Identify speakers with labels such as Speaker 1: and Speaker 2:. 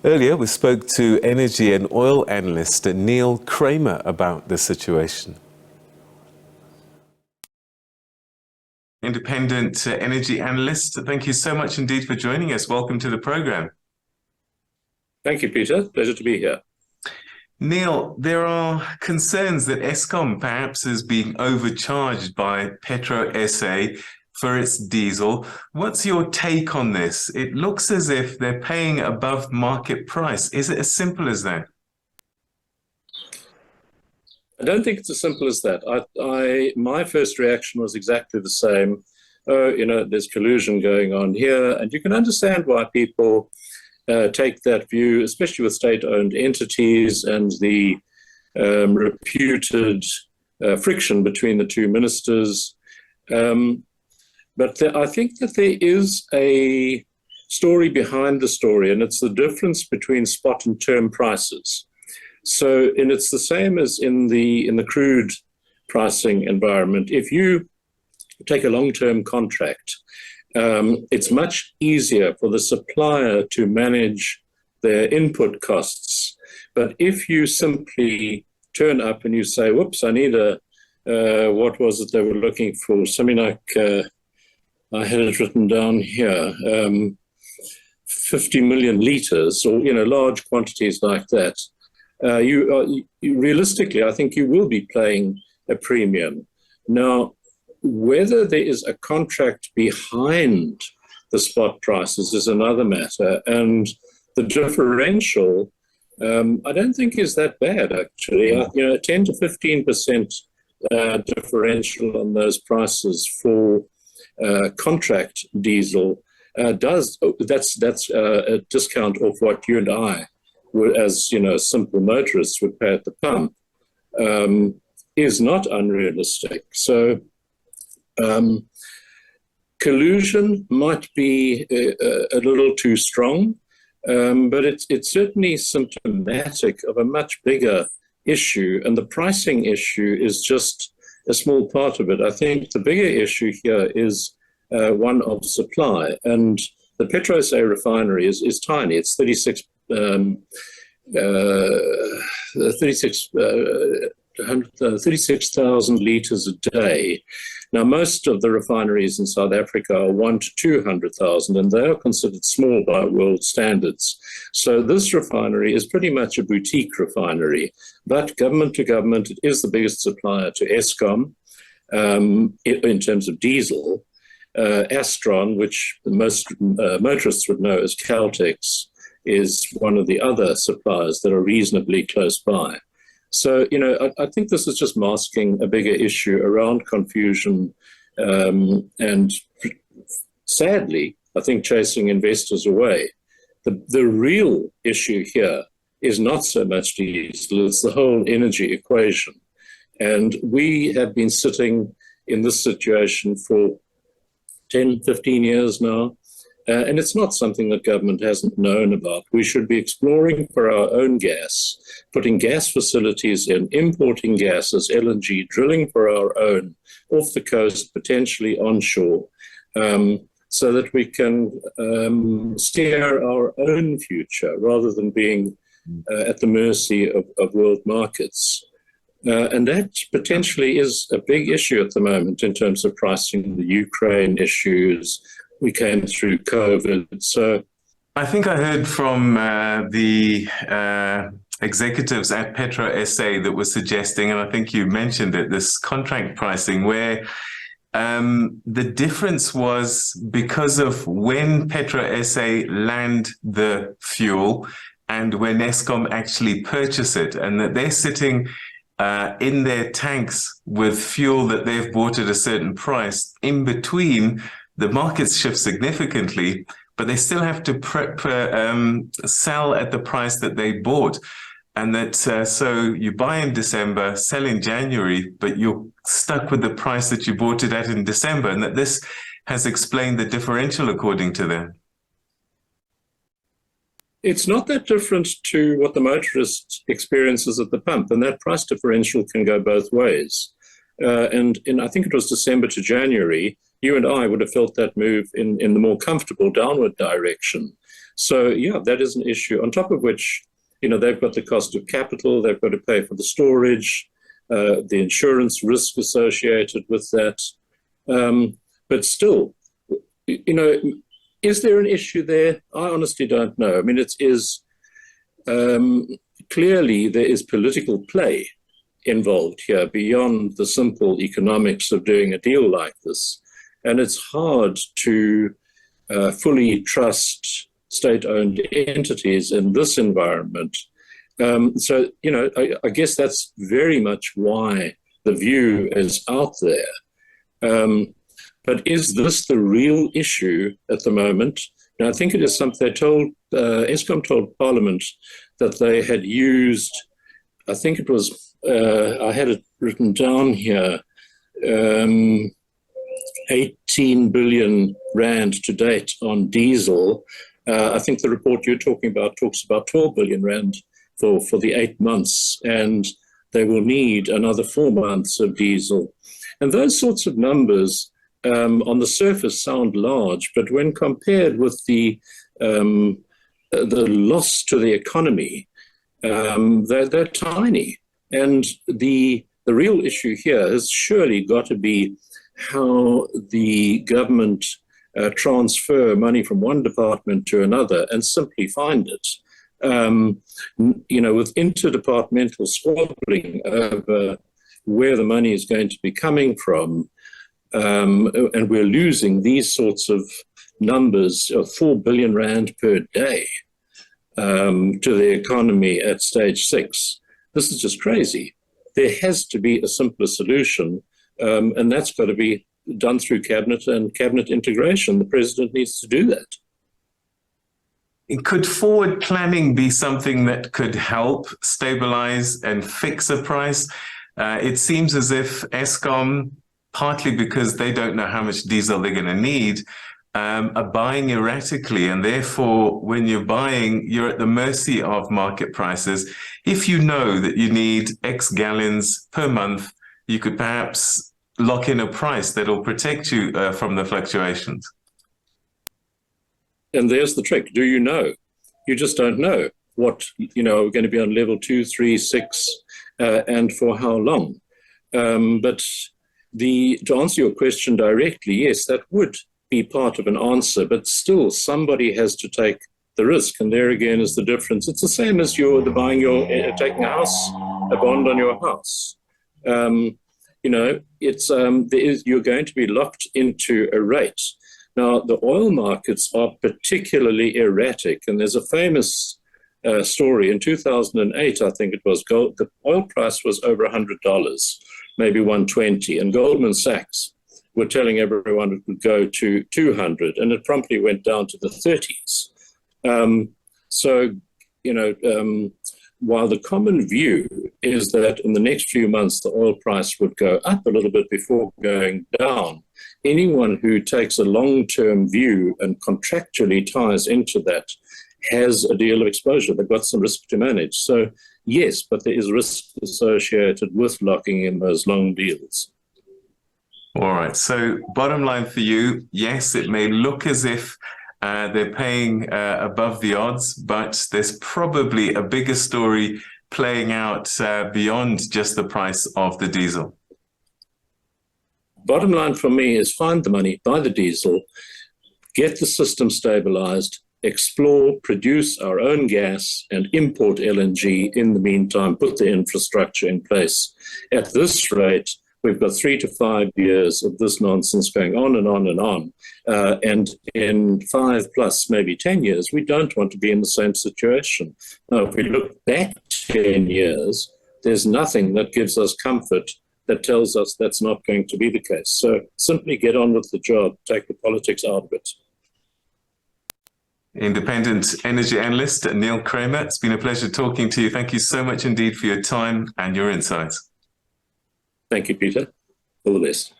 Speaker 1: Earlier, we spoke to energy and oil analyst Niall Kramer about the situation. Independent energy analyst, thank you so much indeed for joining us. Welcome to the program.
Speaker 2: Thank you, Peter. Pleasure to be here.
Speaker 1: Niall, there are concerns that Eskom perhaps is being overcharged by Petrosa for its diesel. What's your take on this? It looks as if they're paying above market price. Is it as simple as that?
Speaker 2: I don't think it's as simple as that. My first reaction was exactly the same. Oh, there's collusion going on here, and you can understand why people take that view, especially with state-owned entities and the reputed friction between the two ministers. But I think that there is a story behind the story, and it's the difference between spot and term prices. So, and it's the same as in the crude pricing environment. If you take a long-term contract, it's much easier for the supplier to manage their input costs. But if you simply turn up and you say, whoops, I need what was it they were looking for? Something like, I had it written down here, 50 million liters, or, large quantities like that. You realistically, I think you will be paying a premium. Now, whether there is a contract behind the spot prices is another matter. And the differential, I don't think is that bad, actually. 10 to 15% differential on those prices for contract diesel that's a discount of what you and I, as simple motorists, would pay at the pump, is not unrealistic. So collusion might be a little too strong, but it's certainly symptomatic of a much bigger issue, and the pricing issue is just a small part of it. I think the bigger issue here is one of supply, and the Petrosa refinery is tiny. It's 36,000 litres a day. Now, most of the refineries in South Africa are 1 to 200,000, and they are considered small by world standards. So this refinery is pretty much a boutique refinery, but government to government, it is the biggest supplier to Eskom in terms of diesel. Astron, which most motorists would know as Caltex, is one of the other suppliers that are reasonably close by. So, I think this is just masking a bigger issue around confusion and sadly, I think chasing investors away. The real issue here is not so much diesel, it's the whole energy equation. And we have been sitting in this situation for 10, 15 years now. And it's not something that government hasn't known about. We should be exploring for our own gas, putting gas facilities in, importing gas as LNG, drilling for our own, off the coast, potentially onshore, so that we can steer our own future rather than being at the mercy of world markets. And that potentially is a big issue at the moment in terms of pricing, the Ukraine issues. We came through COVID. So
Speaker 1: I think I heard from the executives at Petrosa that were suggesting, and I think you mentioned it, this contract pricing where the difference was because of when Petrosa land the fuel and when Eskom actually purchase it, and that they're sitting in their tanks with fuel that they've bought at a certain price. In between, the markets shift significantly, but they still have to sell at the price that they bought. And that so you buy in December, sell in January, but you're stuck with the price that you bought it at in December. And that this has explained the differential according to them.
Speaker 2: It's not that different to what the motorist experiences at the pump, and that price differential can go both ways. And in, I think it was December to January, you and I would have felt that move in the more comfortable downward direction. So, yeah, that is an issue. On top of which, they've got the cost of capital, they've got to pay for the storage, the insurance risk associated with that. But still, is there an issue there? I honestly don't know. I mean, it is clearly there is political play involved here beyond the simple economics of doing a deal like this. And it's hard to fully trust state-owned entities in this environment. So, I guess that's very much why the view is out there. But is this the real issue at the moment? And I think it is something Eskom told Parliament that they had used, I think it was, I had it written down here, 18 billion rand to date on diesel. I think the report you're talking about talks about 12 billion rand for the 8 months, and they will need another 4 months of diesel. And those sorts of numbers on the surface sound large, but when compared with the loss to the economy, they're tiny. And the real issue here has surely got to be how the government transfer money from one department to another and simply find it. With interdepartmental squabbling over where the money is going to be coming from, and we're losing these sorts of numbers of 4 billion rand per day to the economy at stage 6. This is just crazy. There has to be a simpler solution, and that's got to be done through cabinet and cabinet integration. The president needs to do that.
Speaker 1: Could forward planning be something that could help stabilize and fix a price? It seems as if Eskom, partly because they don't know how much diesel they're going to need, are buying erratically. And therefore, when you're buying, you're at the mercy of market prices. If you know that you need X gallons per month, you could perhaps lock in a price that will protect you from the fluctuations.
Speaker 2: And there's the trick. Do you know? You just don't know what, we're going to be on level 2, 3, 6, and for how long. But to answer your question directly, yes, that would be part of an answer, but still somebody has to take the risk. And there again is the difference. It's the same as taking a house, a bond on your house. You're going to be locked into a rate. Now, the oil markets are particularly erratic, and there's a famous story. In 2008, I think it was, the oil price was over $100, maybe 120, and Goldman Sachs were telling everyone it would go to 200, and it promptly went down to the 30s. While the common view is that in the next few months, the oil price would go up a little bit before going down, anyone who takes a long-term view and contractually ties into that has a deal of exposure. They've got some risk to manage. So yes, but there is risk associated with locking in those long deals.
Speaker 1: All right. So bottom line for you, yes, it may look as if they're paying above the odds, but there's probably a bigger story playing out beyond just the price of the diesel.
Speaker 2: Bottom line for me is find the money, buy the diesel, get the system stabilized, explore, produce our own gas, and import LNG in the meantime, put the infrastructure in place. At this rate, we've got 3 to 5 years of this nonsense going on and on and on. And in 5 plus, maybe 10 years, we don't want to be in the same situation. Now, if we look back 10 years, there's nothing that gives us comfort that tells us that's not going to be the case. So simply get on with the job, take the politics out of it.
Speaker 1: Independent energy analyst Niall Kramer, it's been a pleasure talking to you. Thank you so much indeed for your time and your insights.
Speaker 2: Thank you, Peter. All the best.